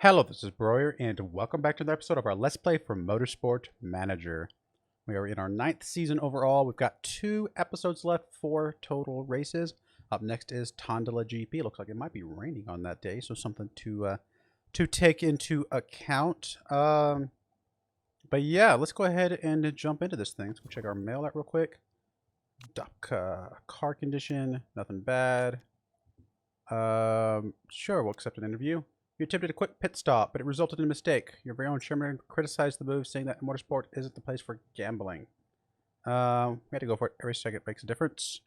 Hello, this is Broyar, and welcome back to another episode of our Let's Play for Motorsport Manager. We are in our 9th season overall. We've got 2 episodes left, 4 total races. Up next is Tondela GP. Looks like it might be raining on that day, so something to take into account. But yeah, let's go ahead and jump into this thing. Let's go check our mail out real quick. Car condition, nothing bad. Sure, we'll accept an interview. You attempted a quick pit stop, but it resulted in a mistake. Your very own chairman criticized the move, saying that motorsport isn't the place for gambling. We had to go for it. Every second makes a difference.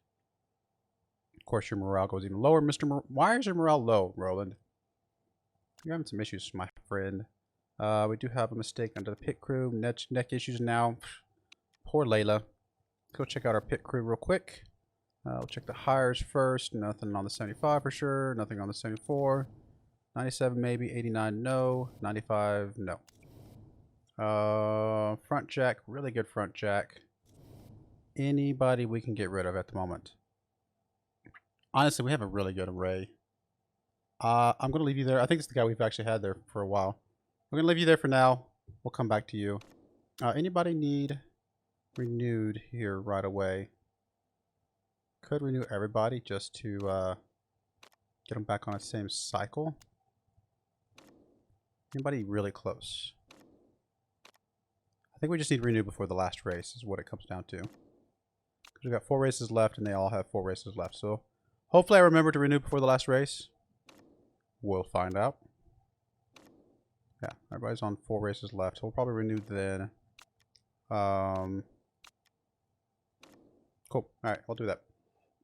Of course, your morale goes even lower. Why is your morale low, Roland? You're having some issues, my friend. We do have a mistake under the pit crew. Neck issues now. Poor Layla. Go check out our pit crew real quick. We'll check the hires first. Nothing on the 75 for sure. Nothing on the 74. 97 maybe, 89 no, 95 no. Front jack, really good front jack. Anybody we can get rid of at the moment. Honestly, we have a really good array. I'm going to leave you there. I think it's the guy we've actually had there for a while. We're going to leave you there for now. We'll come back to you. Anybody need renewed here right away? Could renew everybody just to get them back on the same cycle. Anybody really close? I think we just need renew before the last race is what it comes down to. Because we've got 4 races left and they all have 4 races left. So hopefully I remember to renew before the last race. We'll find out. Yeah, everybody's on 4 races left. So we'll probably renew then. Cool. Alright, I'll do that.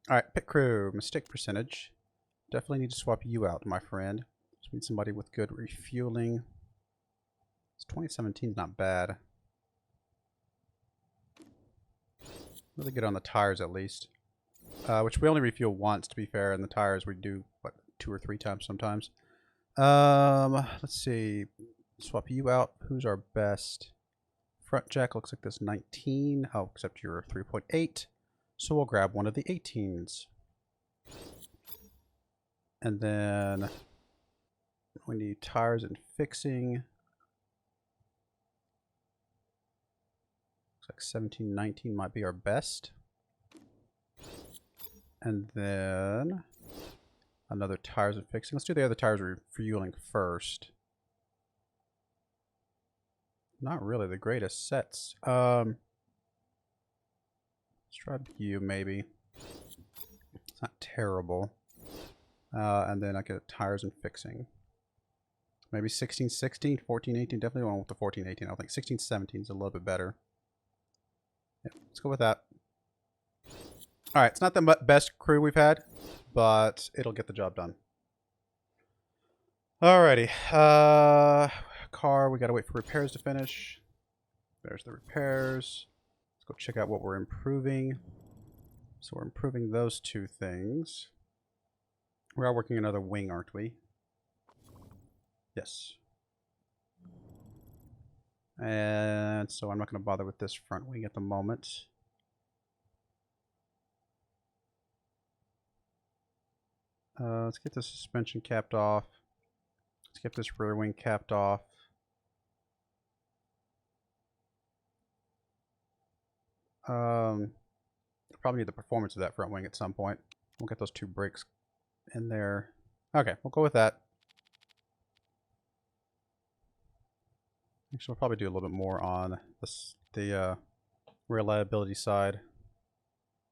Alright, pit crew. Mistake percentage. Definitely need to swap you out, my friend. Just need somebody with good refueling. It's 2017 is not bad. Really good on the tires at least. Which we only refuel once to be fair, and the tires we do what 2 or 3 times sometimes. Let's see. Swap you out. Who's our best? Front jack looks like this 19. Oh, except you're 3.8. So we'll grab one of the 18s. And then we need tires and fixing. Looks like 17, 19 might be our best. And then another tires and fixing. Let's do the other tires refueling first. Not really the greatest sets. Let's try you maybe. It's not terrible. And then I get tires and fixing. Maybe 16, 16, 14, 18. Definitely one with the 14, 18. I think 16, 17 is a little bit better. Yeah, let's go with that. Alright, it's not the best crew we've had, but it'll get the job done. Alrighty. Car, we gotta wait for repairs to finish. There's the repairs. Let's go check out what we're improving. So we're improving those 2 things. We are working another wing, aren't we? Yes. And so I'm not going to bother with this front wing at the moment. Let's get the suspension capped off. Let's get this rear wing capped off. Probably need the performance of that front wing at some point. We'll get those 2 brakes in there. Okay, we'll go with that. Actually, we'll probably do a little bit more on the reliability side.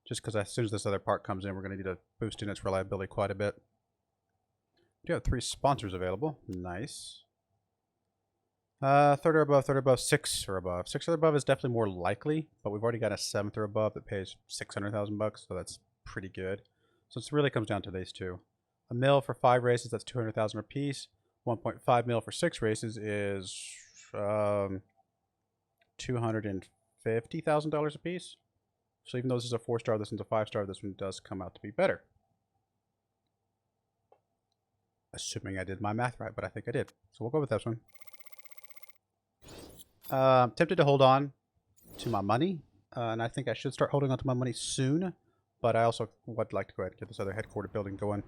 Just because as soon as this other part comes in, we're going to need to boost in its reliability quite a bit. We do have 3 sponsors available. Nice. 3rd or above, 6 or above. 6 or above is definitely more likely, but we've already got a 7th or above that pays 600,000 bucks, so that's pretty good. So it really comes down to these 2. A mil for 5 races, that's 200,000 a piece. 1.5 mil for 6 races is $250,000 a piece. So even though this is a 4-star, this one's a 5-star, this one does come out to be better. Assuming I did my math right, but I think I did. So we'll go with this one. Tempted to hold on to my money, and I think I should start holding on to my money soon, but I also would like to go ahead and get this other headquarter building going.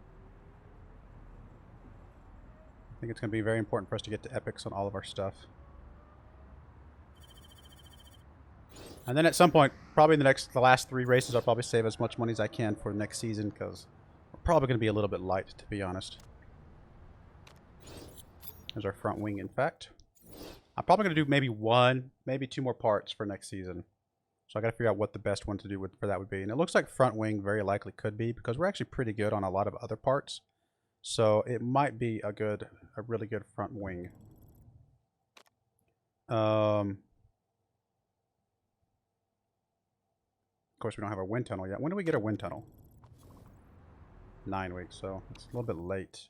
think it's going to be very important for us to get to epics on all of our stuff. And then at some point, probably the last 3 races, I'll probably save as much money as I can for next season, because we're probably going to be a little bit light, to be honest. There's our front wing, in fact. I'm probably going to do maybe 1, maybe 2 more parts for next season. So I got to figure out what the best one to do for that would be. And it looks like front wing very likely could be, because we're actually pretty good on a lot of other parts. So it might be a really good front wing. Of course, we don't have our wind tunnel yet. When do we get a wind tunnel? 9 weeks, so it's a little bit late.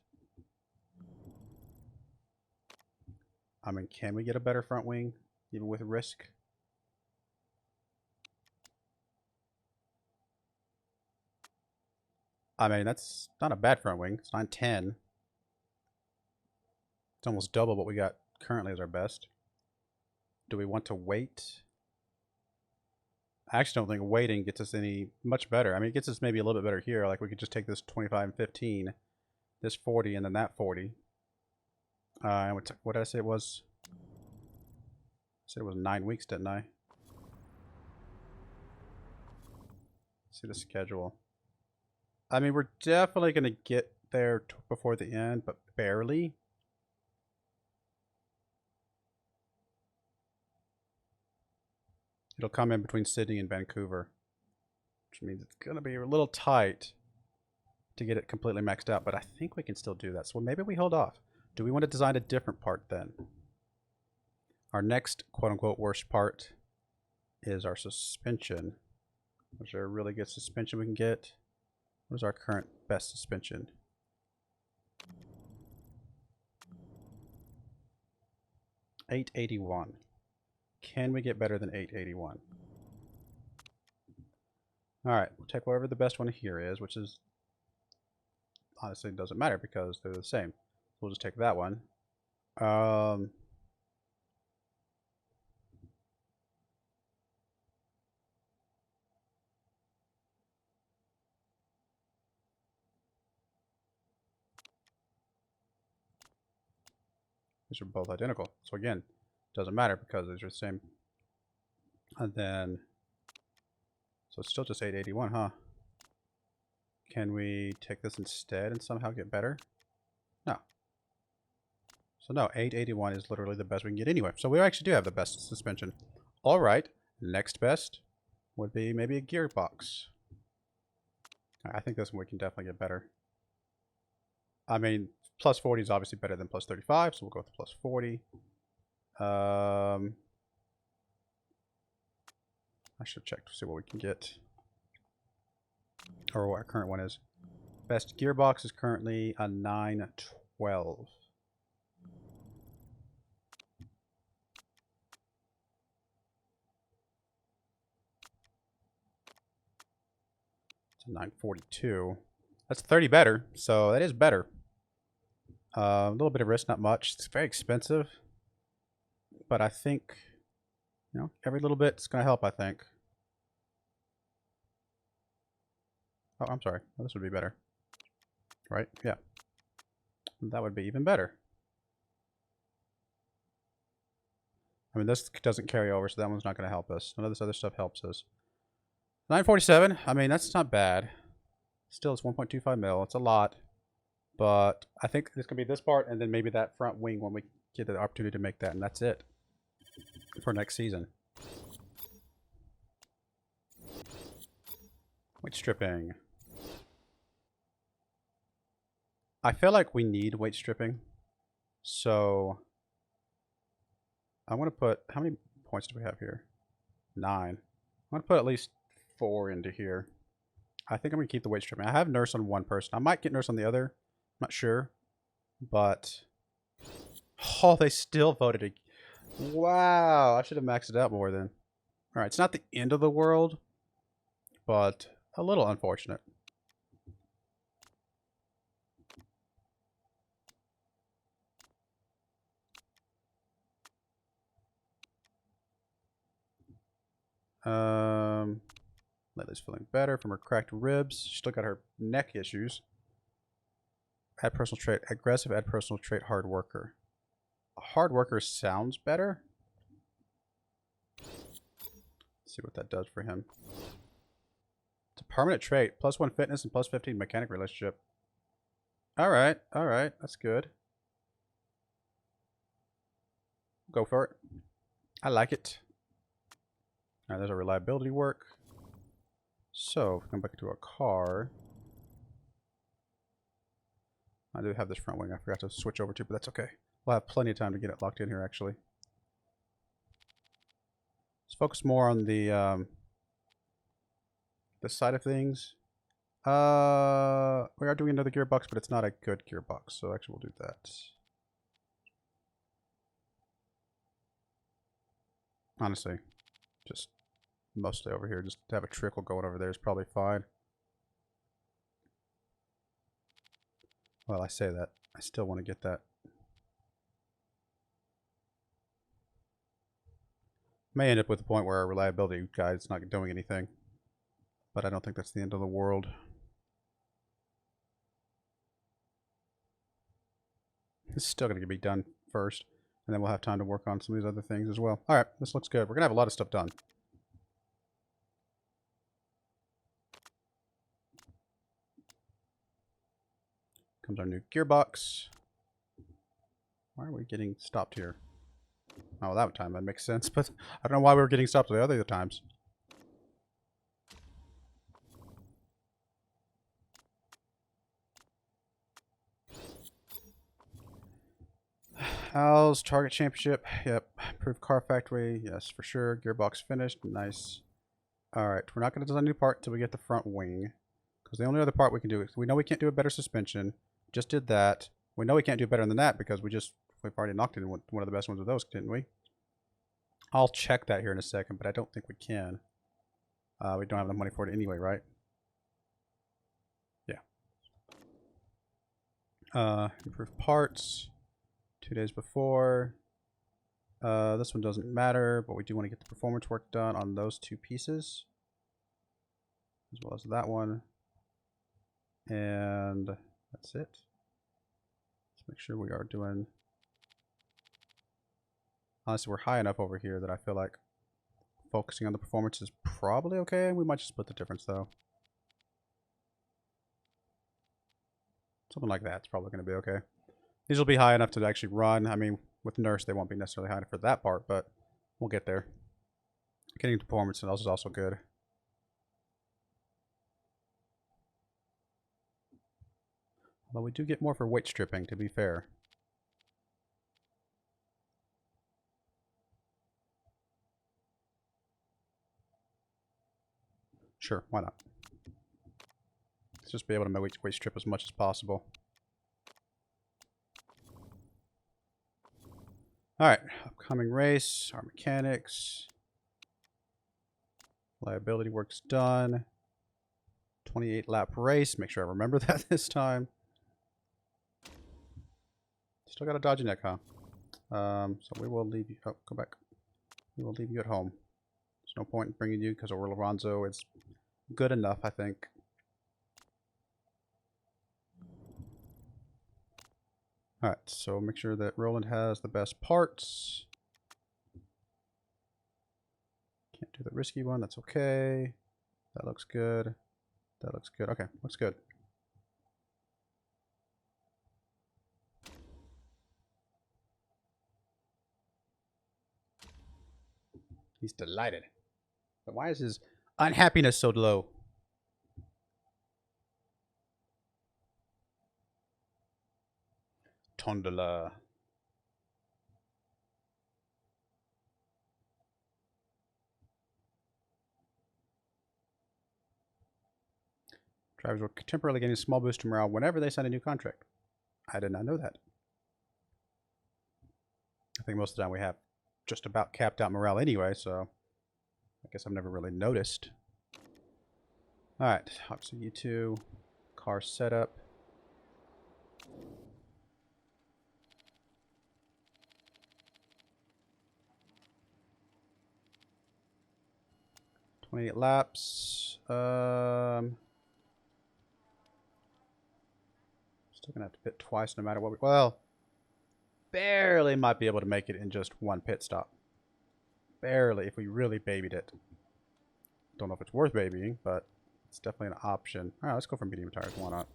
I mean, can we get a better front wing, even with risk? I mean, that's not a bad front wing. It's 910. It's almost double what we got currently as our best. Do we want to wait? I actually don't think waiting gets us any much better. I mean, it gets us maybe a little bit better here. Like, we could just take this 25 and 15, this 40, and then that 40. And what did I say it was? I said it was 9 weeks, didn't I? Let's see the schedule. I mean, we're definitely going to get there before the end, but barely. It'll come in between Sydney and Vancouver, which means it's going to be a little tight to get it completely maxed out, but I think we can still do that. So maybe we hold off. Do we want to design a different part then? Our next quote-unquote worst part is our suspension. Is there a really good suspension we can get? What is our current best suspension? $881. Can we get better than $881? Alright, we'll take whatever the best one here is, which is honestly doesn't matter because they're the same. We'll just take that one. These are both identical. So again, doesn't matter because these are the same. And then, so it's still just 881, huh? Can we take this instead and somehow get better? No. So no, 881 is literally the best we can get anyway. So we actually do have the best suspension. All right, next best would be maybe a gearbox. I think this one we can definitely get better. I mean, plus 40 is obviously better than plus 35, so we'll go with plus 40. I should check to see what we can get. Or what our current one is. Best gearbox is currently a 912. It's a 942. That's 30 better, so that is better. A little bit of risk, not much. It's very expensive. But I think, you know, every little bit is going to help, I think. Oh, I'm sorry. Oh, this would be better. Right? Yeah. That would be even better. I mean, this doesn't carry over, so that one's not going to help us. None of this other stuff helps us. 947. I mean, that's not bad. Still, it's 1.25 mil. It's a lot. But I think it's going to be this part and then maybe that front wing when we get the opportunity to make that. And that's it for next season. Weight stripping. I feel like we need weight stripping. So I want to put, how many points do we have here? 9. I want to put at least 4 into here. I think I'm going to keep the weight stripping. I have nurse on one person. I might get nurse on the other. I'm not sure. But, oh, they still voted. Wow, I should have maxed it out more then. All right, it's not the end of the world, but a little unfortunate. Lately's feeling better from her cracked ribs. She still got her neck issues. Add personal trait. Aggressive, add personal trait, hard worker. Hard worker sounds better. Let's see what that does for him. It's a permanent trait. +1 fitness and +15 mechanic relationship. Alright, alright. That's good. Go for it. I like it. Alright, there's our reliability work. So, if we come back to our car. I do have this front wing I forgot to switch over to, but that's okay. We'll have plenty of time to get it locked in here, actually. Let's focus more on the this side of things. We are doing another gearbox, but it's not a good gearbox, so actually we'll do that. Honestly, just mostly over here. Just to have a trickle going over there is probably fine. Well, I say that. I still want to get that. May end up with a point where our reliability guide is not doing anything. But I don't think that's the end of the world. This is still going to be done first. And then we'll have time to work on some of these other things as well. Alright, this looks good. We're going to have a lot of stuff done. Comes our new gearbox. Why are we getting stopped here? Oh, that time that makes sense, but I don't know why we were getting stopped the other times. How's Target Championship? Yep. Improved Car Factory. Yes, for sure. Gearbox finished. Nice. Alright, we're not going to design a new part until we get the front wing. Because the only other part we can do is, we know we can't do a better suspension. Just did that. We know we can't do better than that because we've already knocked in one of the best ones of those, didn't we? I'll check that here in a second, but I don't think we can. We don't have enough money for it anyway, right? Yeah. Improved parts. 2 days before. This one doesn't matter, but we do want to get the performance work done on those two pieces. As well as that one. And that's it. Let's make sure we are doing... Honestly, we're high enough over here that I feel like focusing on the performance is probably okay. We might just split the difference, though. Something like that's probably going to be okay. These will be high enough to actually run. I mean, with Nurse, they won't be necessarily high enough for that part, but we'll get there. Getting to performance is also good. Although we do get more for weight stripping, to be fair. Sure, why not? Let's just be able to weight strip as much as possible. Alright, upcoming race, our mechanics. Liability work's done. 28 lap race, make sure I remember that this time. Still got a dodgy neck, huh? So we will leave you, oh, go back. We will leave you at home. There's no point in bringing you because Orlonzo is good enough, I think. Alright, so make sure that Roland has the best parts. Can't do the risky one, that's okay. That looks good. That looks good. Okay, looks good. He's delighted. But why is his unhappiness so low? Tondela. Drivers will temporarily gain a small boost to morale whenever they sign a new contract. I did not know that. I think most of the time we have just about capped out morale anyway, so I guess I've never really noticed. Alright, obviously you two. Car setup. $28 laps. Still Still gonna have to pit twice no matter what we... Well, barely might be able to make it in just one pit stop. Barely, if we really babied it. Don't know if it's worth babying, but it's definitely an option. Alright, let's go for medium tires. Why not?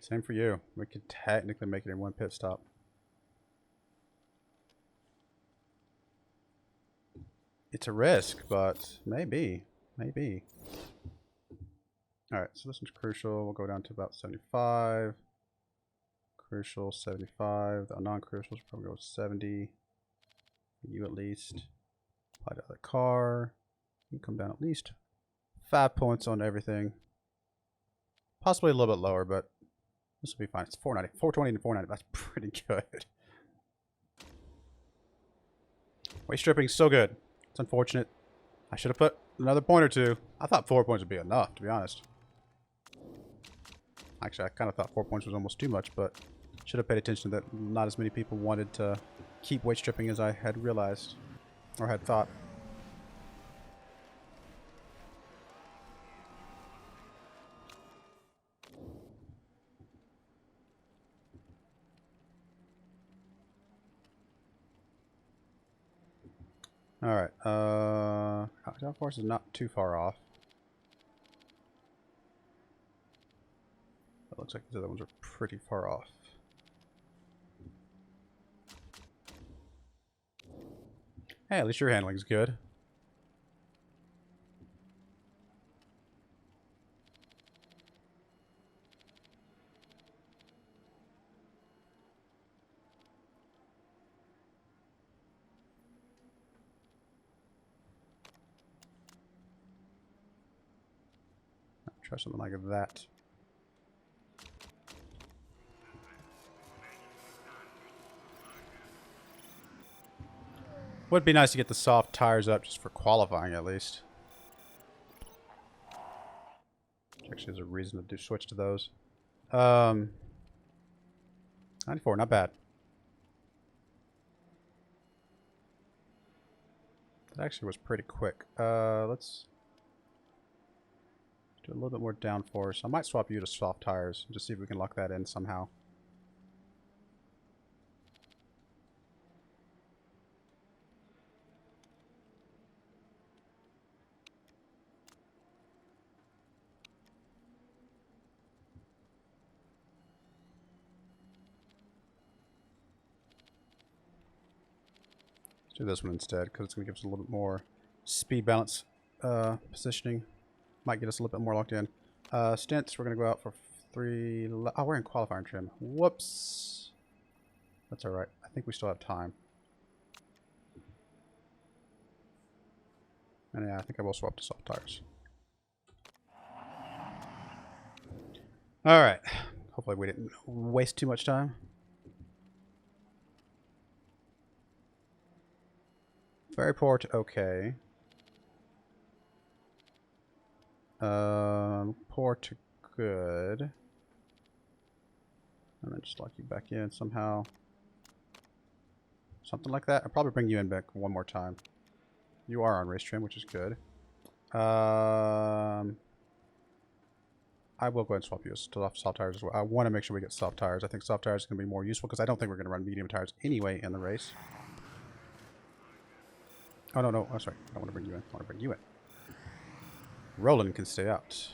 Same for you. We could technically make it in one pit stop. It's a risk, but maybe. Maybe. Alright, so this one's crucial. We'll go down to about 75. Crucial, 75. The non-crucials probably go 70. You at least. Apply to the car. You can come down at least 5 points on everything. Possibly a little bit lower, but this will be fine. It's 490. 420 and 490. That's pretty good. Weight stripping is so good. It's unfortunate. I should have put another point or two. I thought 4 points would be enough, to be honest. Actually, I kind of thought 4 points was almost too much, but should have paid attention that not as many people wanted to keep weight stripping as I had realized or had thought. Alright, golf course is not too far off. It looks like these other ones are pretty far off. Hey, at least your handling's good. Try something like that. Would be nice to get the soft tires up just for qualifying at least. Actually, there's a reason to switch to those. 94, not bad. That actually was pretty quick. Let's do a little bit more downforce. I might swap you to soft tires and just see if we can lock that in somehow. Let's do this one instead because it's going to give us a little bit more speed balance positioning. Might get us a little bit more locked in. Stints, we're going to go out for 3... Oh, we're in qualifying trim. Whoops. That's alright. I think we still have time. And yeah, I think I will swap to soft tires. Alright. Hopefully we didn't waste too much time. Very poor to okay. Poor to good. And then just lock you back in somehow. Something like that. I'll probably bring you in back one more time. You are on race trim, which is good. I will go ahead and swap you to soft tires as well. I want to make sure we get soft tires. I think soft tires is going to be more useful because I don't think we're going to run medium tires anyway in the race. Oh, no, no. Oh, sorry. I don't want to bring you in. I want to bring you in. Roland can stay out.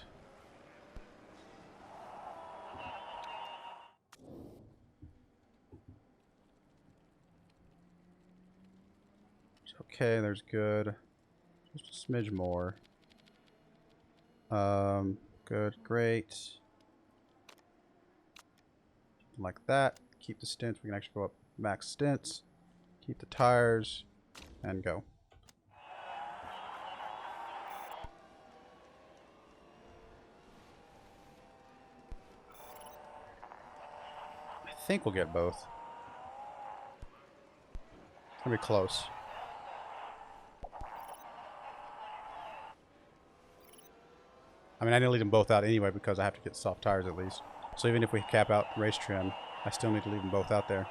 Okay, there's good. Just a smidge more. Good, great. Like that. Keep the stints. We can actually go up max stints. Keep the tires. And go. I think we'll get both. It's gonna be close. I mean, I need to lead them both out anyway because I have to get soft tires at least. So even if we cap out race trim, I still need to leave them both out there.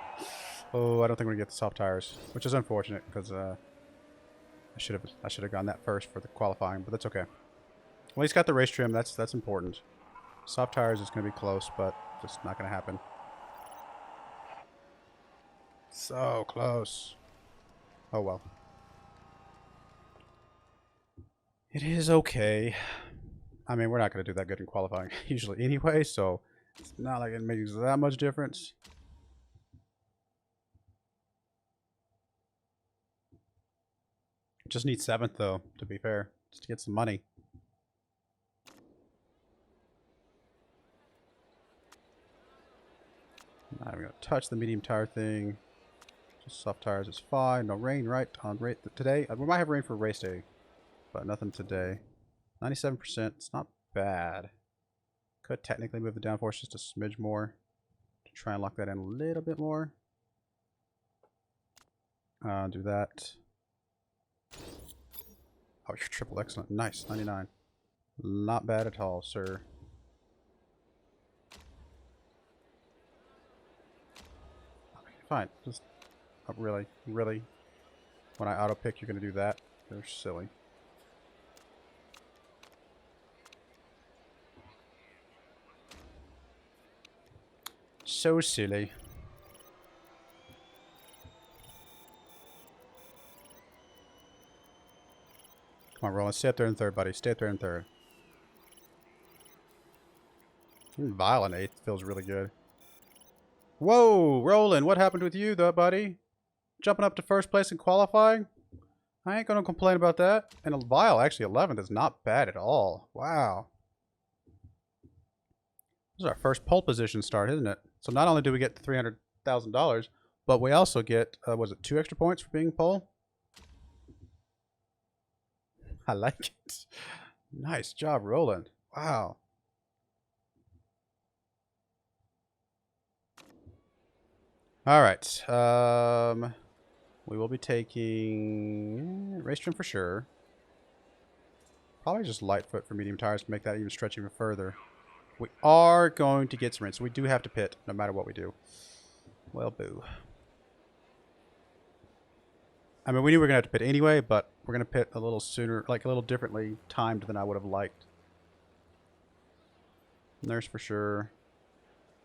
Oh, I don't think we're gonna get the soft tires, which is unfortunate because I should have gone that first for the qualifying, but that's okay. Well, he's got the race trim. That's important. Soft tires is gonna be close, but just not gonna happen. So close. Oh well. It is okay. I mean, we're not going to do that good in qualifying usually anyway, so it's not like it makes that much difference. Just need 7th, though, to be fair, just to get some money. Not even going to touch the medium tire thing. Just soft tires is fine. No rain, right? On today. We might have rain for race day, but nothing today. 97%. It's not bad. Could technically move the downforce just a smidge more to try and lock that in a little bit more. Do that. Oh, you're triple excellent. Nice. 99. Not bad at all, sir. Okay, fine. Just really. When I auto pick, you're going to do that? They're silly. So silly. Come on, Roland. Stay up there in 3rd, buddy. Stay up there in 3rd. Vile in 8th feels really good. Whoa, Roland, what happened with you, though, buddy? Jumping up to 1st place in qualifying? I ain't gonna complain about that. And Vile, actually, 11th is not bad at all. Wow. This is our first pole position start, isn't it? So not only do we get the $300,000, but we also get, was it 2 extra points for being pole? I like it. Nice job, Roland. Wow. All right. We will be taking race trim for sure. Probably just light foot for medium tires to make that even stretch even further. We are going to get some rain, so we do have to pit no matter what we do. Well, boo. I mean, we knew we were going to have to pit anyway, but we're going to pit a little sooner, like a little differently timed than I would have liked. Nurse for sure.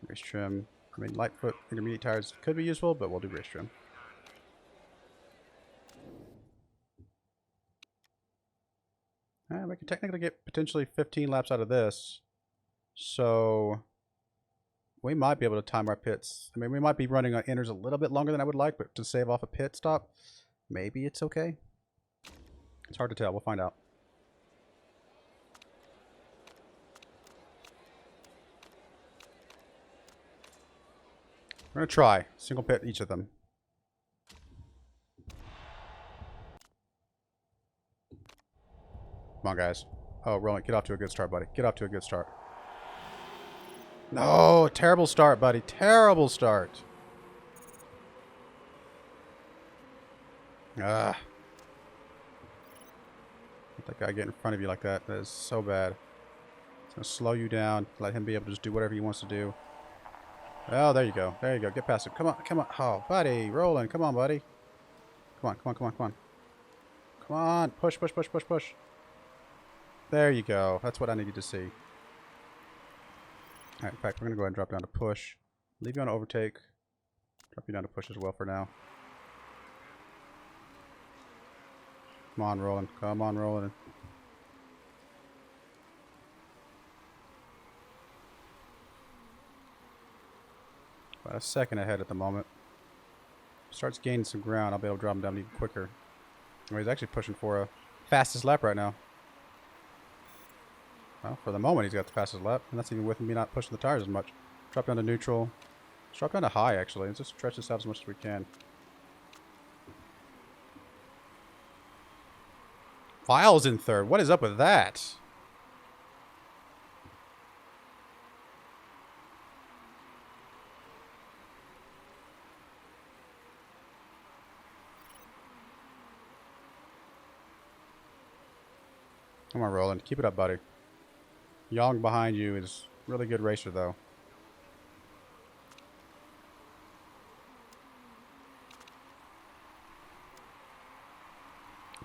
Race trim. I mean, light foot, intermediate tires could be useful, but we'll do race trim. We can technically get potentially 15 laps out of this. So we might be able to time our pits. I mean, we might be running on inners a little bit longer than I would like, but to save off a pit stop, maybe it's okay. It's hard to tell. We'll find out. We're going to try. Single pit each of them. Come on, guys. Oh, Roland, get off to a good start, buddy. Get off to a good start. No, terrible start, buddy. Terrible start. Let that guy get in front of you like that. That is so bad. It's going to slow you down. Let him be able to just do whatever he wants to do. Oh, there you go. There you go. Get past him. Come on. Come on. Oh, buddy. Roland. Come on, buddy. Come on. Come on. Come on. Come on. Come on. Push, push, push, push, push. There you go. That's what I needed to see. Alright, in fact, we're going to go ahead and drop down to push. Leave you on overtake. Drop you down to push as well for now. Come on, Roland. Come on, Roland. About a second ahead at the moment. Starts gaining some ground. I'll be able to drop him down even quicker. Oh, he's actually pushing for a fastest lap right now. Well, for the moment, he's got the fastest lap. And that's even with me not pushing the tires as much. Drop down to neutral. Let's drop down to high, actually. Let's just stretch this out as much as we can. File's in 3rd. What is up with that? Come on, Roland. Keep it up, buddy. Young behind you is really good racer, though.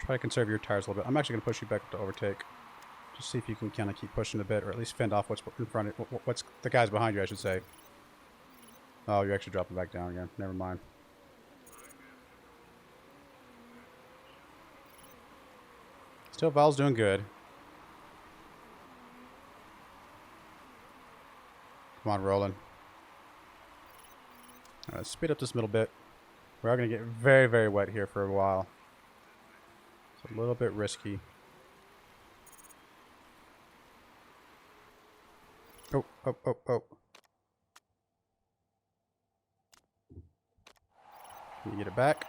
Try to conserve your tires a little bit. I'm actually going to push you back to overtake. Just see if you can kind of keep pushing a bit, or at least fend off what's in front of you. What's the guys behind you, I should say. Oh, you're actually dropping back down again. Never mind. Still, Val's doing good. Come on, Roland. Let's speed up this middle bit. We are going to get very, very wet here for a while. It's a little bit risky. Oh, oh, oh, oh. Can you get it back?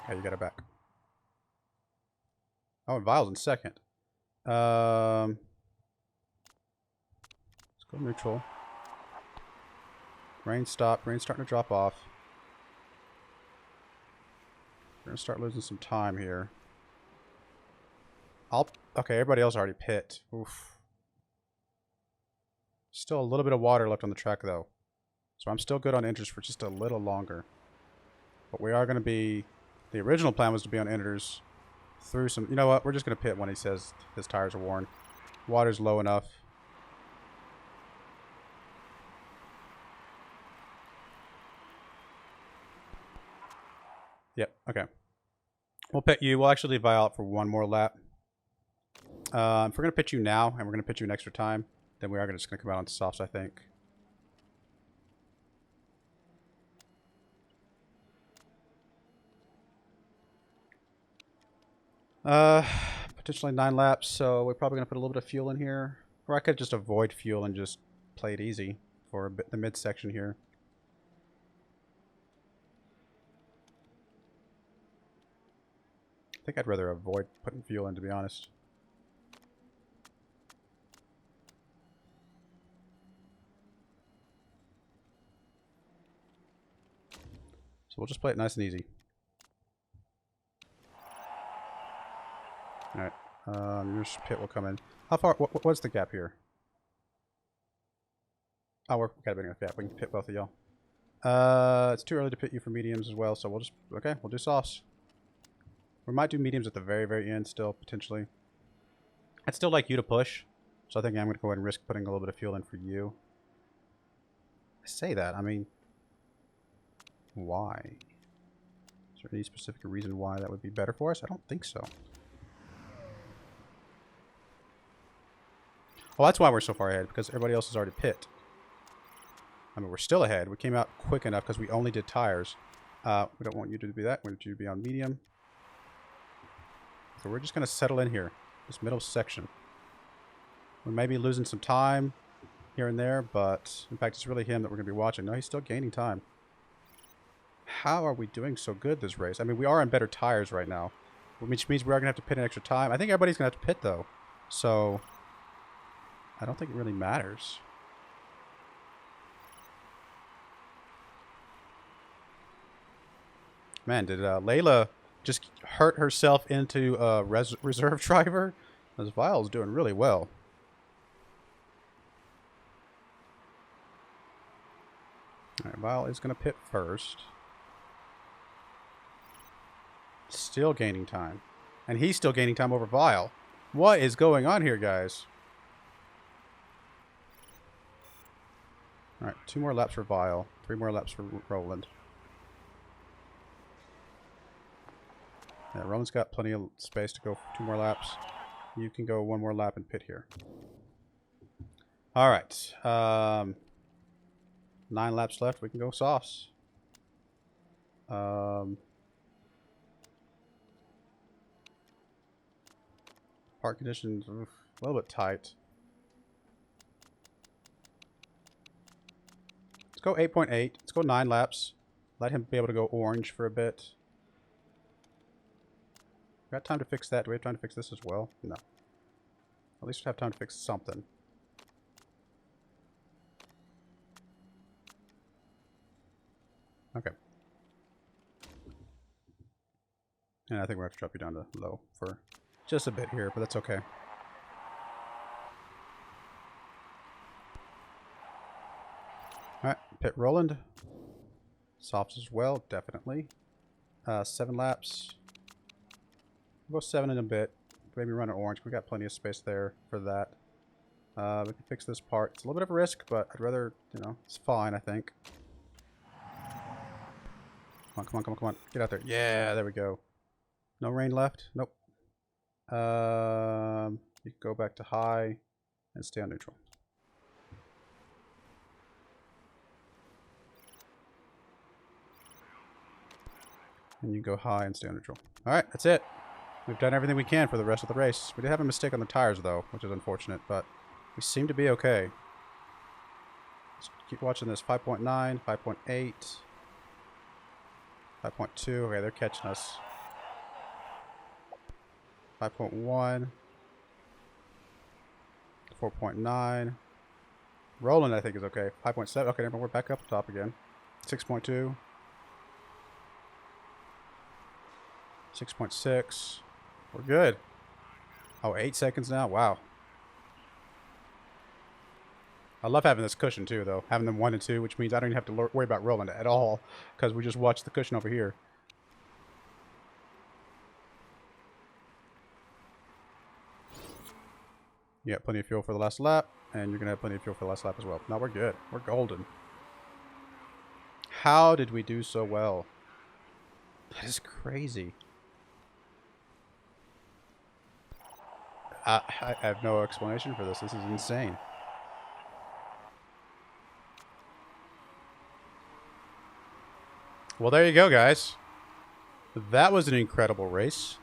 Okay, you got it back. Oh, and Vile's in second. Let's go neutral. Rain stopped. Rain's starting to drop off. We're going to start losing some time here. Okay, everybody else already pit. Oof. Still a little bit of water left on the track, though. So I'm still good on inters for just a little longer. But we are going to be... The original plan was to be on inters through some... You know what? We're just going to pit when he says his tires are worn. Water's low enough. Yep, okay. We'll pit you. We'll actually leave Vile out for one more lap. If we're going to pit you now, and we're going to pit you in extra time, then we are just going to come out on softs, I think. Potentially 9 laps, so we're probably going to put a little bit of fuel in here. Or I could just avoid fuel and just play it easy for a bit, the midsection here. I think I'd rather avoid putting fuel in, to be honest. So we'll just play it nice and easy. Alright. Your pit will come in. How far? What's the gap here? Oh, we've got a big enough gap. We can pit both of y'all. It's too early to pit you for mediums as well, so we'll just... Okay, we'll do softs. We might do mediums at the very, very end still, potentially. I'd still like you to push, so I think I'm going to go ahead and risk putting a little bit of fuel in for you. I say that, I mean... Why? Is there any specific reason why that would be better for us? I don't think so. Well, that's why we're so far ahead, because everybody else is already pit. I mean, we're still ahead. We came out quick enough because we only did tires. We don't want you to be that. We want you to be on medium. So we're just going to settle in here, this middle section. We may be losing some time here and there, but in fact, it's really him that we're going to be watching. No, he's still gaining time. How are we doing so good this race? I mean, we are on better tires right now, which means we are going to have to pit an extra time. I think everybody's going to have to pit, though. So I don't think it really matters. Man, did Layla just hurt herself into a reserve driver? This Vile's doing really well. Alright, Vile is going to pit first. Still gaining time. And he's still gaining time over Vile. What is going on here, guys? Alright, 2 more laps for Vile. 3 more laps for Roland. Yeah, Roland's got plenty of space to go for 2 more laps. You can go 1 more lap and pit here. Alright. 9 laps left. We can go softs. Park conditions, oof, a little bit tight. Let's go 8.8. Let's go 9 laps. Let him be able to go orange for a bit. Got time to fix that. Do we have time to fix this as well? No. At least we have time to fix something. Okay. And I think we're going to have to drop you down to low for just a bit here, but that's okay. Alright, pit Roland. Softs as well, definitely. 7 laps. We'll go 7 in a bit. Maybe run an orange. We got plenty of space there for that. We can fix this part. It's a little bit of a risk, but I'd rather, you know, it's fine, I think. Come on, come on, come on, come on. Get out there. Yeah, there we go. No rain left? Nope. You can go back to high and stay on neutral. And you go high and stay on neutral. Alright, that's it. We've done everything we can for the rest of the race. We did have a mistake on the tires, though, which is unfortunate, but we seem to be okay. Let's keep watching this. 5.9, 5.8, 5.2. Okay, they're catching us. 5.1, 4.9. Roland, I think, is okay. 5.7. Okay, never mind. We're back up top again. 6.2. 6.6. We're good. Oh, 8 seconds now? Wow. I love having this cushion, too, though. Having them 1 and 2, which means I don't even have to worry about Roland at all, because we just watch the cushion over here. You got plenty of fuel for the last lap, and you're going to have plenty of fuel for the last lap as well. No, we're good. We're golden. How did we do so well? That is crazy. I have no explanation for this. This is insane. Well, there you go, guys. That was an incredible race.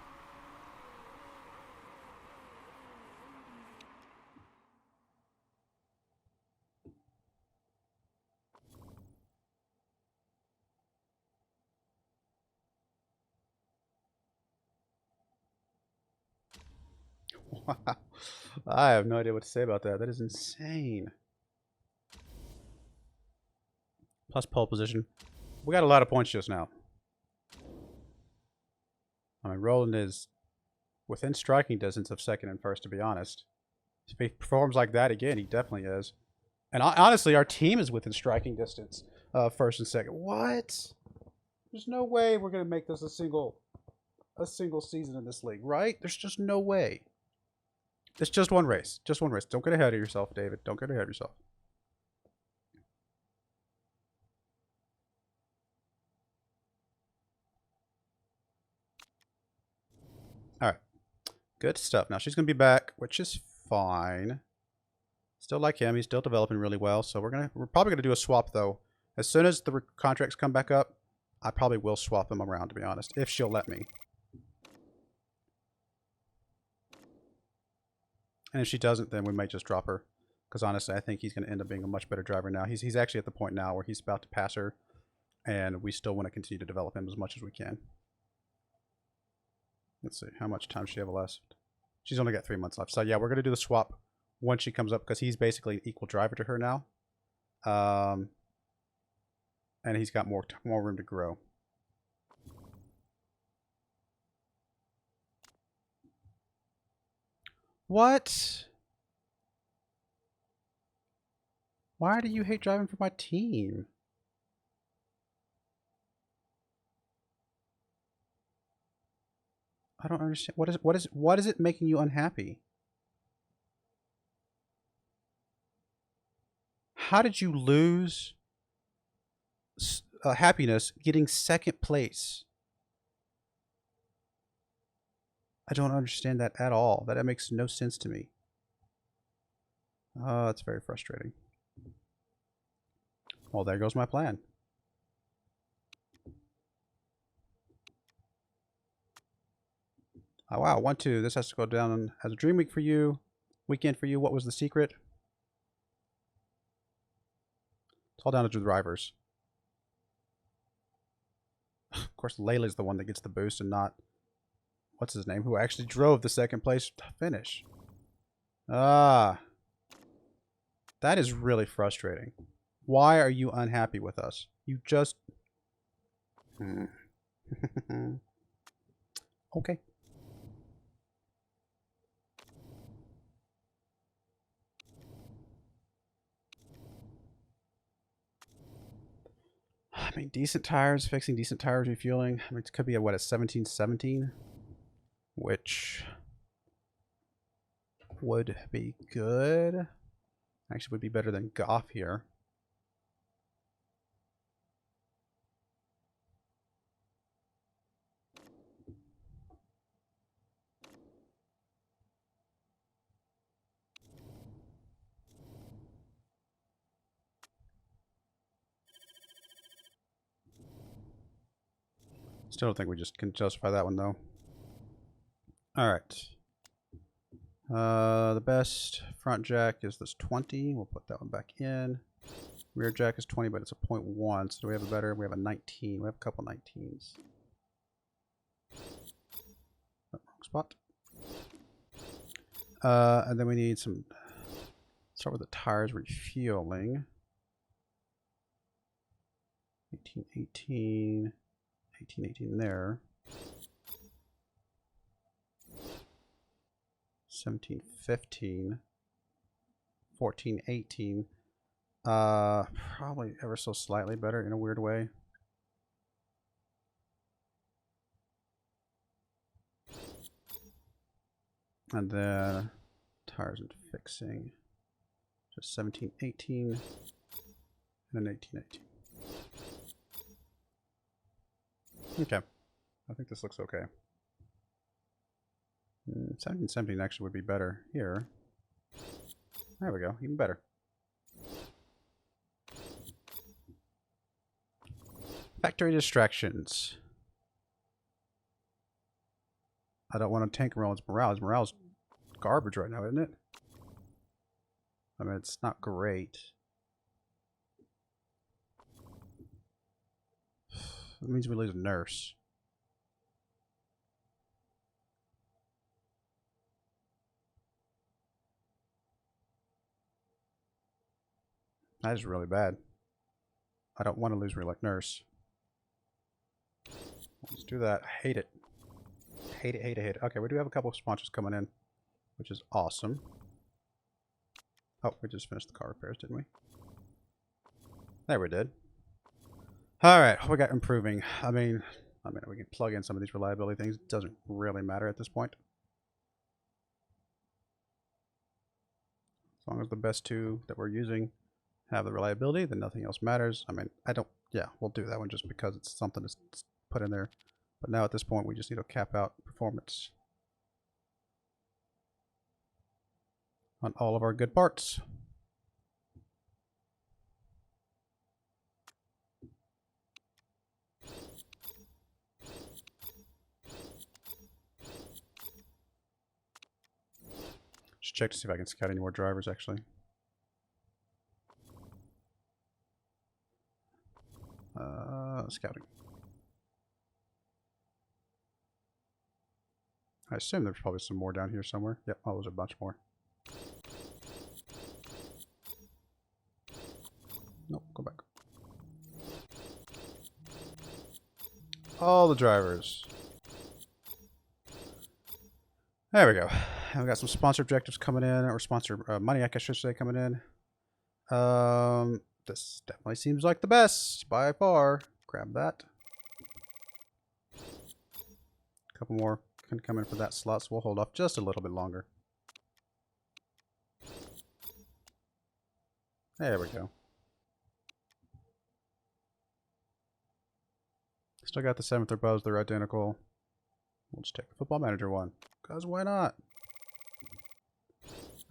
Wow. I have no idea what to say about that. That is insane. Plus pole position. We got a lot of points just now. I mean, Roland is within striking distance of second and first, to be honest. If he performs like that again, he definitely is. And honestly, our team is within striking distance of first and second. What? There's no way we're going to make this a single season in this league, right? There's just no way. It's just one race. Just one race. Don't get ahead of yourself, David. Don't get ahead of yourself. All right. Good stuff. Now she's going to be back, which is fine. Still like him. He's still developing really well. So we're probably going to do a swap, though. As soon as the contracts come back up, I probably will swap them around, to be honest, if she'll let me. And if she doesn't, then we might just drop her. Because honestly, I think he's going to end up being a much better driver now. He's actually at the point now where he's about to pass her. And we still want to continue to develop him as much as we can. Let's see. How much time does she have left? She's only got 3 months left. So yeah, we're going to do the swap once she comes up. Because he's basically an equal driver to her now. And he's got more room to grow. What? Why do you hate driving for my team? I don't understand. What is it making you unhappy? How did you lose happiness getting second place? I don't understand that at all. That makes no sense to me. Oh, it's very frustrating. Well, there goes my plan. Oh, wow. 1-2. This has to go down as a dream week for you. Weekend for you. What was the secret? It's all down to the drivers. Of course, Layla's the one that gets the boost and not... What's his name? Who actually drove the second place finish. Ah. That is really frustrating. Why are you unhappy with us? You just... Okay. I mean, decent tires, fixing decent tires, refueling. I mean, it could be a 1717, which would be good. Actually, would be better than Goff here. Still don't think we just can justify that one though. All right. The best front jack is this 20. We'll put that one back in. Rear jack is 20, but it's a 0.1. So do we have a better? We have a 19. We have a couple 19s. Oh, wrong spot. And then we need some. Start with the tires refueling. 1818. 1818 there. 1715. 1418. Probably ever so slightly better in a weird way. And then tires and fixing. Just 1718 and an 1818. Okay. I think this looks okay. 1717 actually would be better here. There we go. Even better. Factory distractions. I don't want to tank Morale's morale. His morale's garbage right now, isn't it? I mean, it's not great. It means we lose a nurse. That is really bad. I don't want to lose Relic Nurse. Let's do that. I hate it. Hate it, hate it, hate it. Okay, we do have a couple of sponsors coming in, which is awesome. Oh, we just finished the car repairs, didn't we? There we did. Alright, we got improving. I mean, we can plug in some of these reliability things. It doesn't really matter at this point. As long as the best two that we're using have the reliability, then nothing else matters. I mean, yeah, we'll do that one just because it's something to put in there. But now at this point, we just need to cap out performance on all of our good parts. Just check to see if I can scout any more drivers, actually. Scouting. I assume there's probably some more down here somewhere. Yep, oh, there's a bunch more. Nope, go back. All the drivers. There we go. And we got some sponsor objectives coming in, or sponsor money, I should say, coming in. This definitely seems like the best by far. Grab that. A couple more can come in for that slot, so we'll hold off just a little bit longer. There we go. Still got the 7th or above, they're identical. We'll just take the Football Manager one, because why not?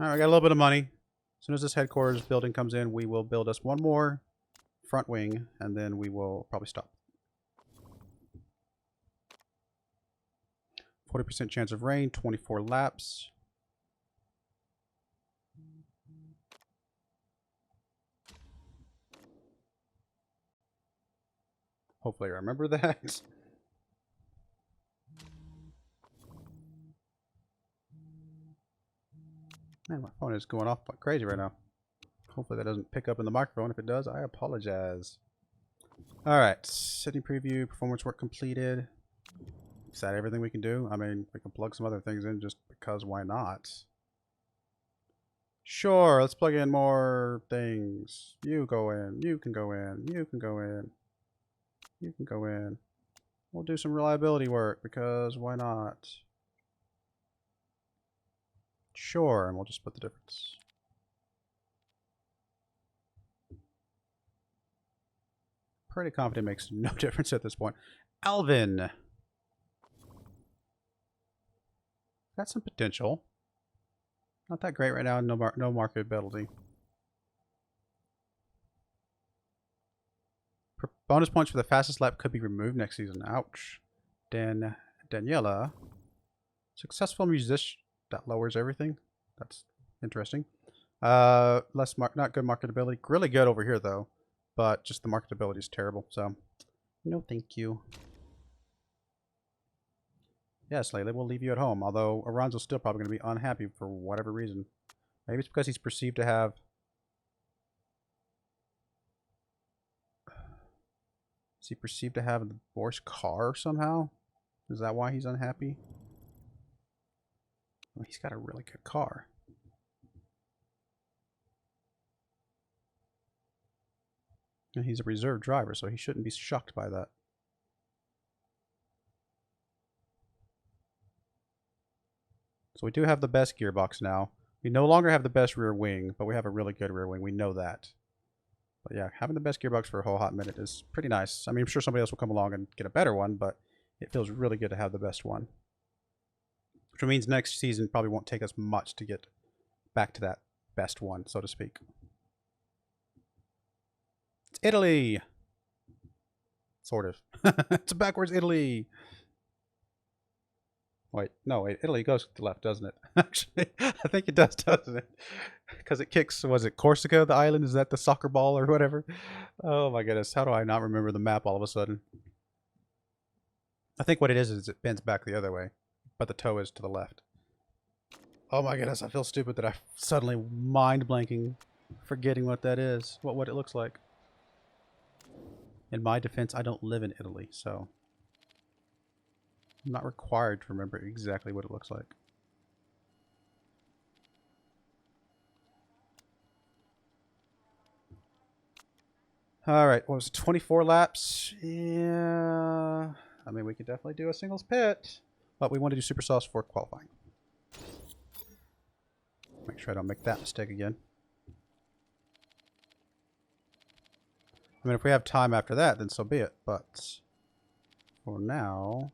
Alright, we got a little bit of money. As soon as this headquarters building comes in, we will build us one more front wing, and then we will probably stop. 40% chance of rain, 24 laps. Hopefully I remember that. Man, my phone is going off like crazy right now. Hopefully that doesn't pick up in the microphone. If it does, I apologize. Alright, setting preview, performance work completed. Is that everything we can do? I mean, we can plug some other things in just because why not? Sure, let's plug in more things. You go in, you can go in, you can go in. You can go in. We'll do some reliability work because why not? Sure, and we'll just split the difference. Pretty confident it makes no difference at this point. Alvin. Got some potential. Not that great right now. No marketability. Bonus points for the fastest lap could be removed next season. Ouch. Daniela. Successful musician. That lowers everything. That's interesting. Not good marketability. Really good over here though. But just the marketability is terrible. So no thank you. Yes, Layla, we'll leave you at home. Although Aranzo's still probably going to be unhappy for whatever reason. Maybe it's because he's perceived to have... Is he perceived to have the worst car somehow? Is that why he's unhappy? Well, he's got a really good car. And he's a reserve driver, so he shouldn't be shocked by that. So we do have the best gearbox now. We no longer have the best rear wing, but we have a really good rear wing. We know that. But yeah, having the best gearbox for a whole hot minute is pretty nice. I mean, I'm sure somebody else will come along and get a better one, but it feels really good to have the best one. Which means next season probably won't take us much to get back to that best one, so to speak. It's Italy! Sort of. It's backwards Italy! Wait, no, wait, Italy goes to the left, doesn't it? Actually, I think it does, doesn't it? Because it kicks, was it Corsica, the island? Is that the soccer ball or whatever? Oh my goodness, how do I not remember the map all of a sudden? I think what it is it bends back the other way, but the toe is to the left. Oh my goodness, I feel stupid that I'm suddenly mind blanking, forgetting what that is, what it looks like. In my defense, I don't live in Italy, so... I'm not required to remember exactly what it looks like. Alright, what was it, 24 laps? Yeah... I mean, we could definitely do a singles pit. But we want to do super sauce for qualifying. Make sure I don't make that mistake again. I mean, if we have time after that, then so be it. But for now...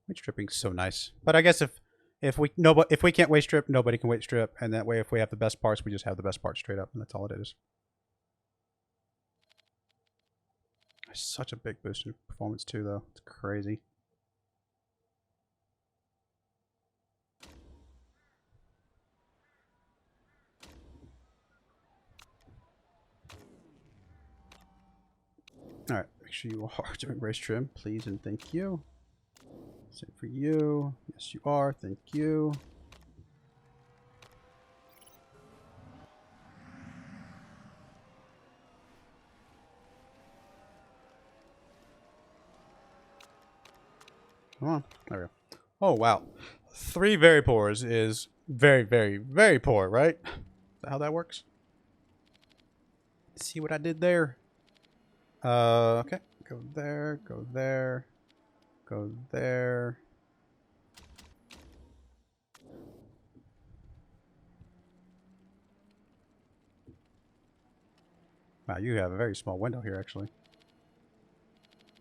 Weight stripping's so nice. But I guess if we can't weight strip, nobody can weight strip, and that way if we have the best parts, we just have the best parts straight up, and that's all it is. Such a big boost in performance too, though. It's crazy. All right, make sure you are doing race trim, please and thank you. Same for you. Yes, you are. Thank you. Come on. There we go. Oh, wow. 3 very poors is very, very, very poor, right? Is that how that works? See what I did there? Okay. Go there, go there, go there. Wow, you have a very small window here, actually.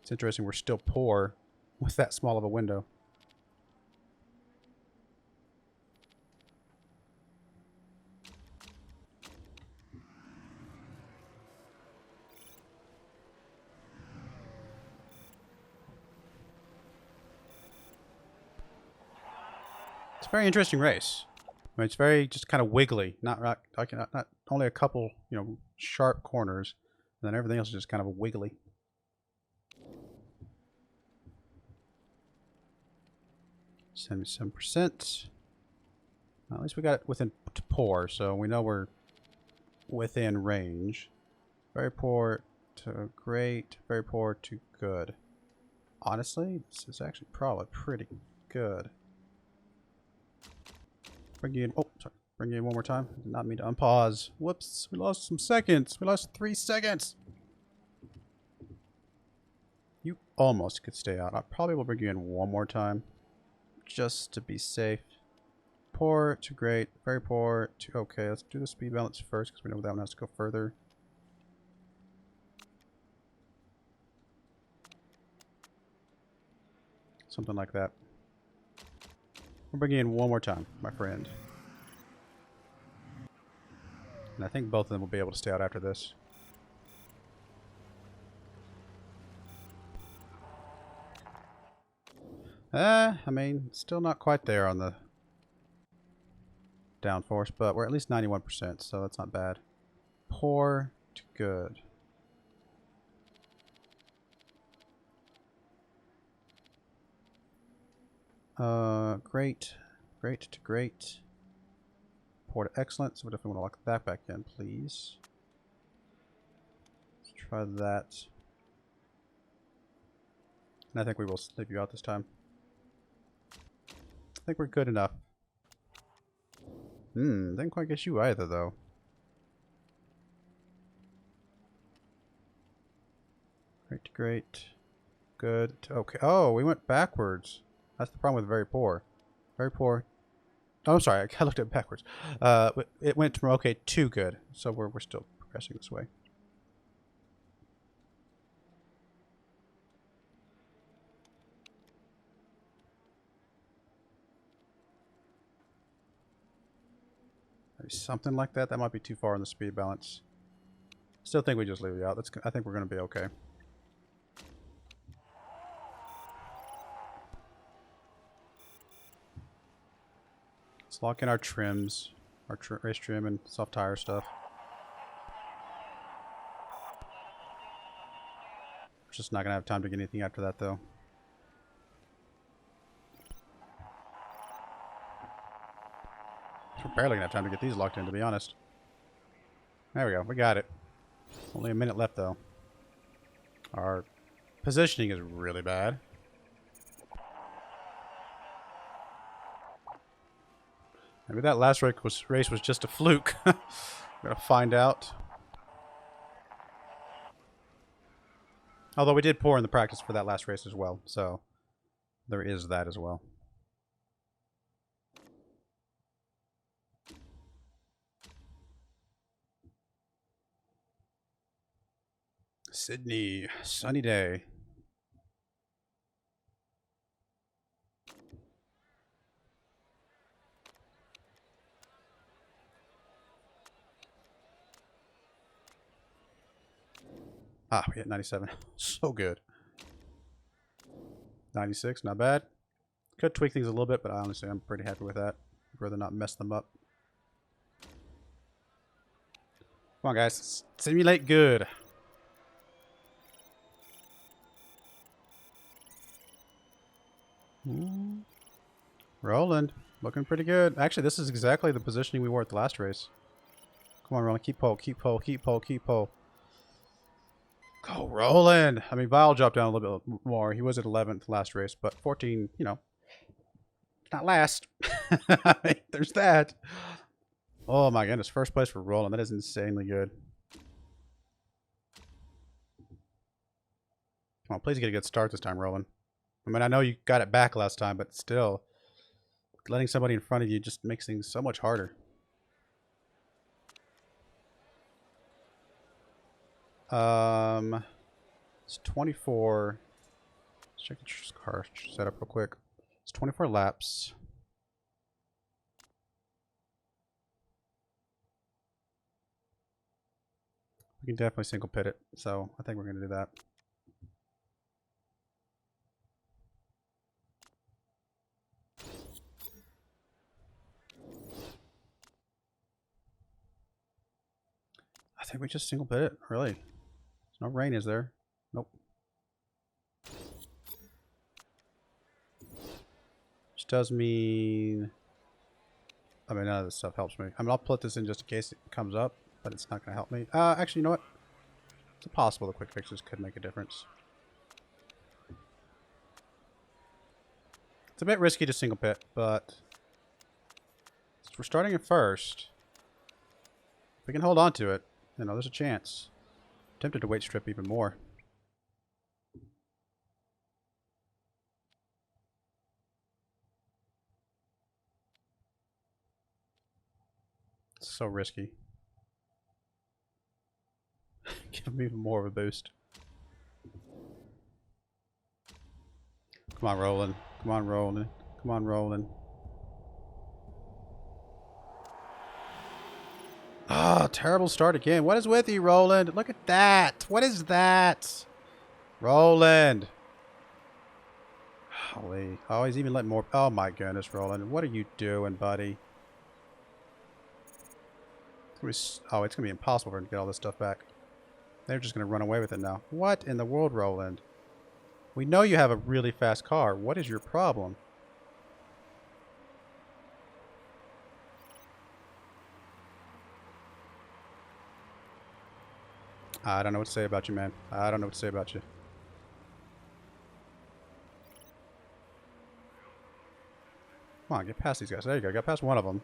It's interesting we're still poor with that small of a window. It's a very interesting race. I mean, it's very just kind of wiggly. Not only a couple, you know, sharp corners, and then everything else is just kind of wiggly. 77%. At least we got it within to poor, so we know we're within range. Very poor to great, very poor to good. Honestly, this is actually probably pretty good. Bring you in. Oh, sorry. Bring you in one more time. Did not mean to unpause. Whoops. We lost some seconds. We lost 3 seconds. You almost could stay out. I probably will bring you in one more time. Just to be safe. Poor to great. Very poor to okay. Let's do the speed balance first because we know that one has to go further. Something like that. We'll bring you in one more time, my friend. And I think both of them will be able to stay out after this. I mean, still not quite there on the downforce, but we're at least 91%, so that's not bad. Poor to good. Great. Great to great. Poor to excellent. So we definitely want to lock that back in, please. Let's try that. And I think we will leave you out this time. I think we're good enough. Didn't quite get you either, though. Great to great. Good to okay. Oh, we went backwards. That's the problem with very poor. Very poor. Oh, I'm sorry. I looked at it backwards. It went from okay to good. So we're still progressing this way. Maybe something like that. That might be too far in the speed balance. Still think we just leave it out. I think we're going to be okay. Let's lock in our trims, our race trim and soft tire stuff. We're just not going to have time to get anything after that, though. We're barely going to have time to get these locked in, to be honest. There we go. We got it. Only a minute left, though. Our positioning is really bad. Maybe that last race was just a fluke. We're going to find out. Although we did pour in the practice for that last race as well. So there is that as well. Sydney, sunny day. Ah, we hit 97. So good. 96, not bad. Could tweak things a little bit, but honestly, I'm pretty happy with that. I'd rather not mess them up. Come on, guys. Simulate good. Roland. Looking pretty good. Actually, this is exactly the positioning we were at the last race. Come on, Roland. Keep pole, keep pole, keep pole, keep pole. Go, Roland! I mean, Vile dropped down a little bit more. He was at 11th last race, but 14, you know, not last. There's that. Oh my goodness, first place for Roland. That is insanely good. Come on, please get a good start this time, Roland. I mean, I know you got it back last time, but still, letting somebody in front of you just makes things so much harder. It's 24. Let's check the car setup real quick. It's 24 laps. We can definitely single pit it, so I think we're going to do that. I think we just single pit it, really. There's no rain, is there? Nope. Which does mean... I mean, none of this stuff helps me. I mean, I'll put this in just in case it comes up, but it's not going to help me. Actually, you know what? It's possible the quick fixes could make a difference. It's a bit risky to single pit, but since we're starting it first, if we can hold on to it, you know, there's a chance. I'm tempted to weight strip even more. It's so risky. Give him even more of a boost. Come on, Roland. Come on, Roland. Come on, Roland. Ah, terrible start again. What is with you, Roland? Look at that. What is that? Roland. Holy. Oh, he's even letting more. Oh, my goodness, Roland. What are you doing, buddy? Oh, it's going to be impossible for him to get all this stuff back. They're just going to run away with it now. What in the world, Roland? We know you have a really fast car. What is your problem? I don't know what to say about you, man. I don't know what to say about you. Come on, get past these guys. There you go. Got past one of them.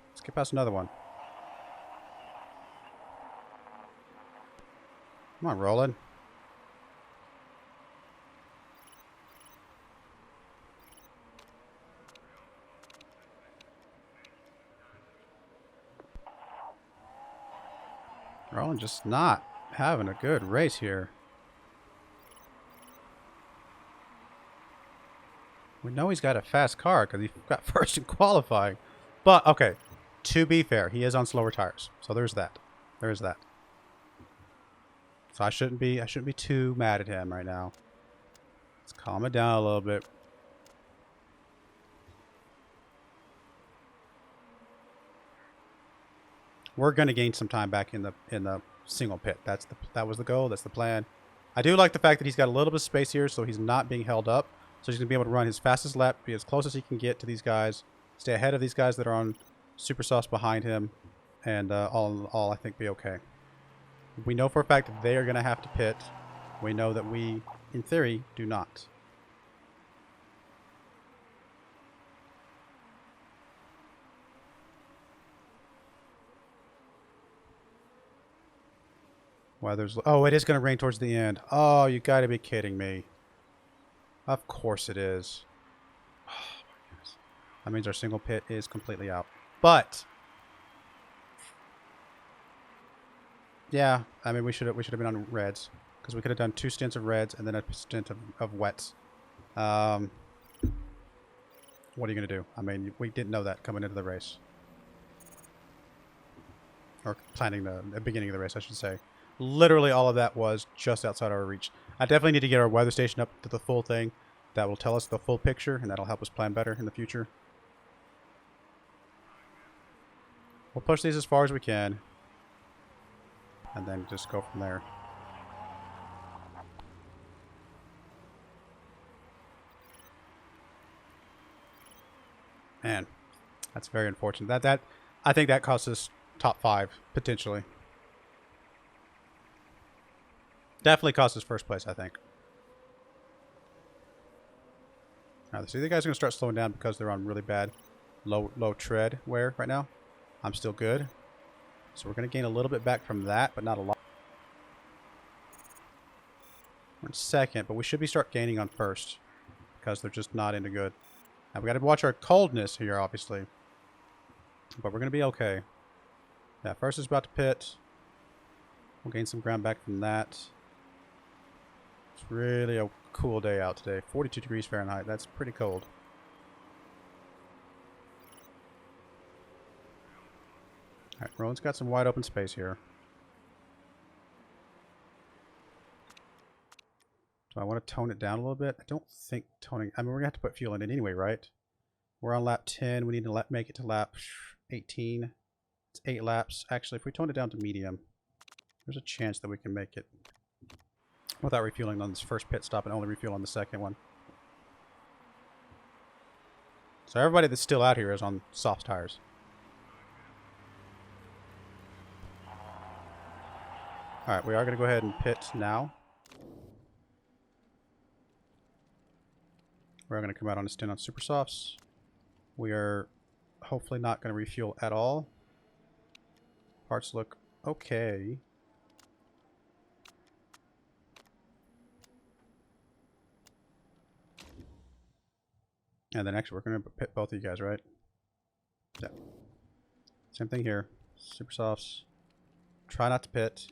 Let's get past another one. Come on, Roland. Roland just not having a good race here. We know he's got a fast car because he got first in qualifying. But, okay, to be fair, he is on slower tires. So there's that. There's that. So I shouldn't be too mad at him right now. Let's calm it down a little bit. We're going to gain some time back in the single pit. That was the goal. That's the plan. I do like the fact that he's got a little bit of space here, so he's not being held up. So he's going to be able to run his fastest lap, be as close as he can get to these guys, stay ahead of these guys that are on super softs behind him, and all in all, I think be okay. We know for a fact that they are going to have to pit. We know that we, in theory, do not. Weather's... Oh, it is going to rain towards the end. Oh, you got to be kidding me. Of course it is. Oh, my goodness. That means our single pit is completely out. But... yeah, I mean, we should have been on reds. Because we could have done 2 stints of reds and then a stint of wets. What are you going to do? I mean, we didn't know that coming into the race. Or planning the beginning of the race, I should say. Literally all of that was just outside our reach. I definitely need to get our weather station up to the full thing. That will tell us the full picture, and that'll help us plan better in the future. We'll push these as far as we can. And then just go from there. Man, that's very unfortunate. I think that cost us top 5, potentially. Definitely cost us first place, I think. Now, see, the guys are going to start slowing down because they're on really bad low tread wear right now. I'm still good. So we're going to gain a little bit back from that, but not a lot. We're in second, but we should start gaining on first because they're just not into good. Now, we got to watch our coldness here, obviously. But we're going to be okay. Yeah, first is about to pit. We'll gain some ground back from that. It's really a cool day out today. 42 degrees Fahrenheit. That's pretty cold. Alright, Roland's got some wide open space here. Do I want to tone it down a little bit? I don't think toning... I mean, we're going to have to put fuel in it anyway, right? We're on lap 10. We need to make it to lap 18. It's 8 laps. Actually, if we tone it down to medium, there's a chance that we can make it without refueling on this first pit stop and only refuel on the second one. So everybody that's still out here is on soft tires. Alright, we are going to go ahead and pit now. We're going to come out on a stint on super softs. We are hopefully not going to refuel at all. Parts look okay. And then actually we're going to pit both of you guys, right? Yeah. Same thing here. Super softs. Try not to pit.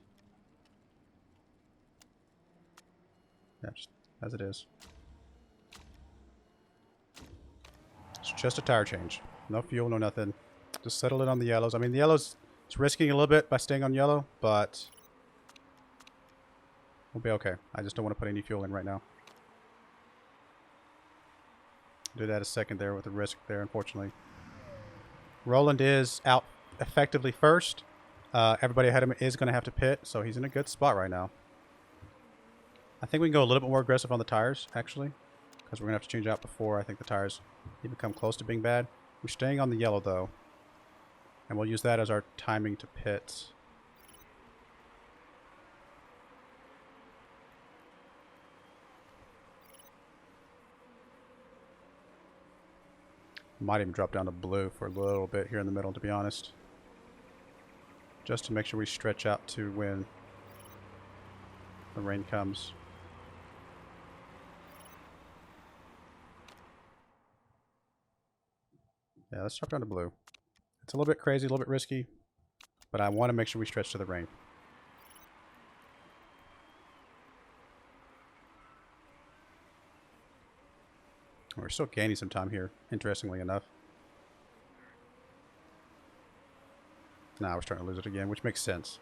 Yeah, just as it is. It's just a tire change. No fuel, no nothing. Just settle it on the yellows. I mean, the yellows, it's risking a little bit by staying on yellow, but we'll be okay. I just don't want to put any fuel in right now. Do that a second there with the risk there, unfortunately. Roland is out effectively first. Everybody ahead of him is going to have to pit, so he's in a good spot right now. I think we can go a little bit more aggressive on the tires, actually, because we're going to have to change out before I think the tires even come close to being bad. We're staying on the yellow, though, and we'll use that as our timing to pit. Might even drop down to blue for a little bit here in the middle, to be honest. Just to make sure we stretch out to when the rain comes. Yeah, let's drop down to blue. It's a little bit crazy, a little bit risky, but I want to make sure we stretch to the rain. We're still gaining some time here, interestingly enough. Now we're starting to lose it again, which makes sense.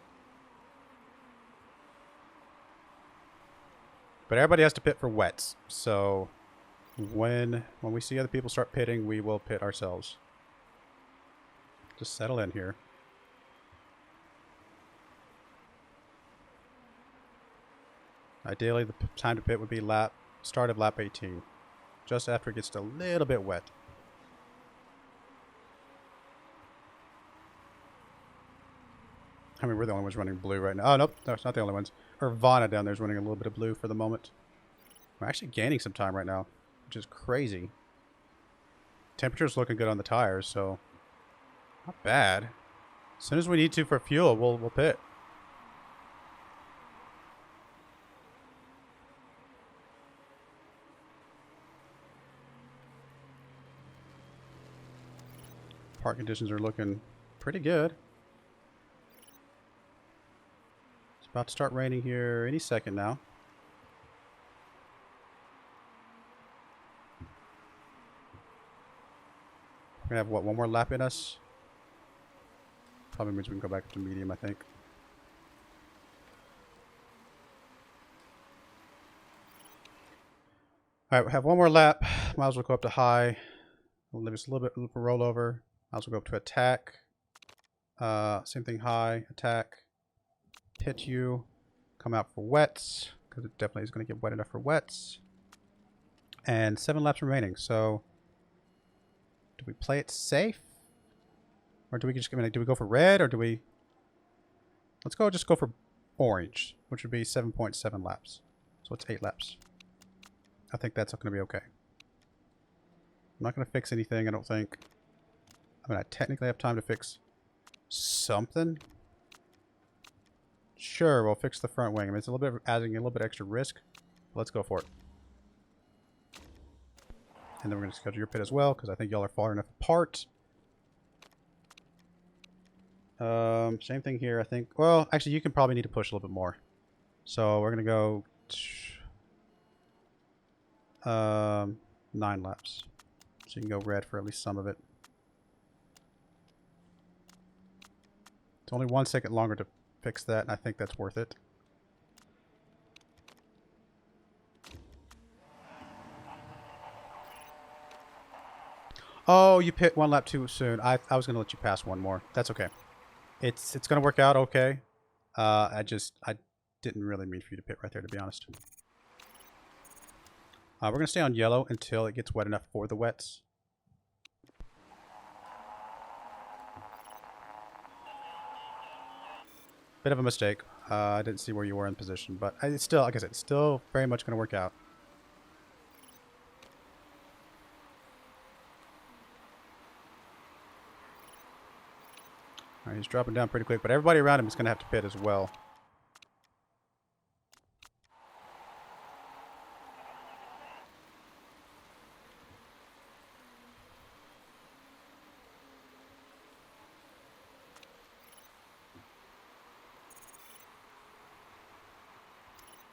But everybody has to pit for wets, so when we see other people start pitting, we will pit ourselves. Just settle in here. Ideally, the time to pit would be start of lap 18. Just after it gets a little bit wet. I mean, we're the only ones running blue right now. Oh, nope. That's not the only ones. Irvana down there is running a little bit of blue for the moment. We're actually gaining some time right now, which is crazy. Temperature's looking good on the tires, so not bad. As soon as we need to for fuel, we'll pit. Park conditions are looking pretty good. It's about to start raining here any second now. We're gonna have what, one more lap in us? Probably means we can go back to medium, I think. Alright, we have one more lap. Might as well go up to high. We'll leave us a little bit of a rollover. Might as well go up to attack. Same thing, high, attack. Pit you. Come out for wets, because it definitely is going to get wet enough for wets. And 7 laps remaining, so do we play it safe? Or do we just, I mean, do we go for red, or do we... Let's just go for orange, which would be 7.7 laps. So it's 8 laps. I think that's going to be okay. I'm not going to fix anything, I don't think. I mean, I technically have time to fix something. Sure, we'll fix the front wing. I mean, it's a little bit adding a little bit extra risk. Let's go for it. And then we're going to schedule your pit as well, because I think y'all are far enough apart. Same thing here, I think. Well, actually, you can probably need to push a little bit more. So we're going to go 9 laps. So you can go red for at least some of it. It's only 1 second longer to fix that, and I think that's worth it. Oh, you pit 1 lap too soon. I was going to let you pass one more. That's okay. It's going to work out okay. I didn't really mean for you to pit right there, to be honest. We're going to stay on yellow until it gets wet enough for the wets. Bit of a mistake. I didn't see where you were in position, but it's still, like I said, it's still very much going to work out. All right, he's dropping down pretty quick, but everybody around him is going to have to pit as well.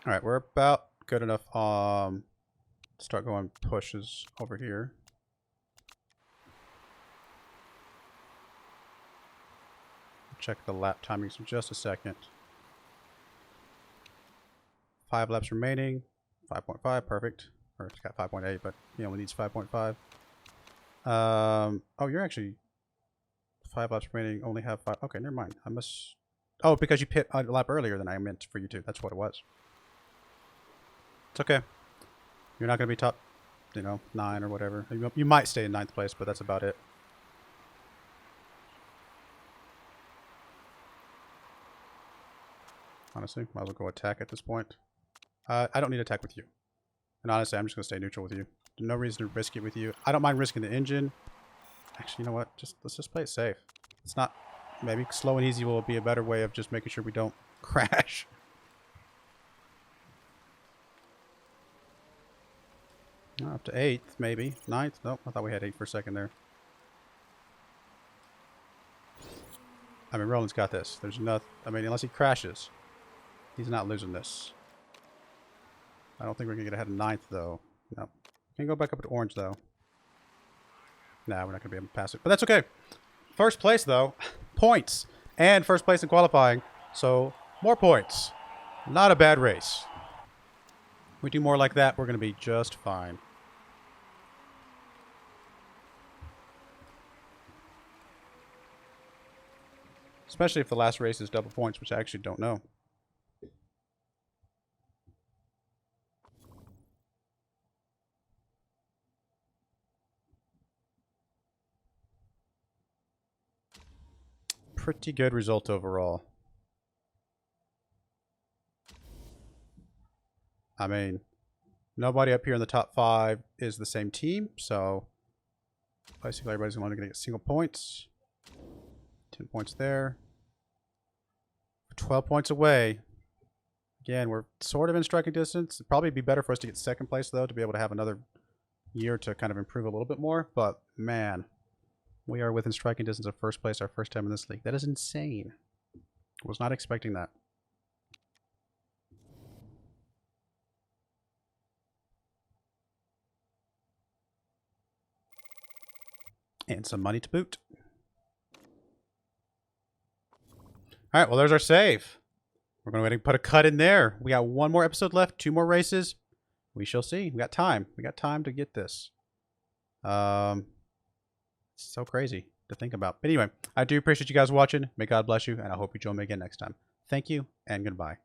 All right, we're about good enough. Start going pushes over here. Check the lap timings in just a second. 5 laps remaining. 5.5, perfect. Or it's got 5.8, but he only needs 5.5. Oh, you're actually 5 laps remaining. Only have 5. Okay, never mind. I must. Oh, because you pit a lap earlier than I meant for you to. That's what it was. It's okay. You're not going to be top, 9 or whatever. You might stay in 9th place, but that's about it. Honestly, might as well go attack at this point. I don't need to attack with you. And honestly, I'm just going to stay neutral with you. There's no reason to risk it with you. I don't mind risking the engine. Actually, you know what? Let's just play it safe. It's not... Maybe slow and easy will be a better way of just making sure we don't crash. Up to 8th, maybe. 9th? Nope, I thought we had 8 for a second there. I mean, Roland's got this. There's nothing... I mean, unless he crashes, he's not losing this. I don't think we're going to get ahead of 9th, though. No. Can go back up to orange, though. Nah, we're not going to be able to pass it. But that's okay. First place, though. Points. And first place in qualifying. So, more points. Not a bad race. If we do more like that, we're going to be just fine. Especially if the last race is double points, which I actually don't know. Pretty good result overall. I mean, nobody up here in the top 5 is the same team, so basically everybody's only going to get single points. 10 points there. 12 points away. Again, we're sort of in striking distance. It'd probably be better for us to get 2nd place, though, to be able to have another year to kind of improve a little bit more. But, man, we are within striking distance of 1st place our first time in this league. That is insane. Was not expecting that. And some money to boot. All right, well, there's our save. We're going to go ahead and put a cut in there. We got 1 more episode left, 2 more races. We shall see. We got time. We got time to get this. It's so crazy to think about. But anyway, I do appreciate you guys watching. May God bless you, and I hope you join me again next time. Thank you, and goodbye.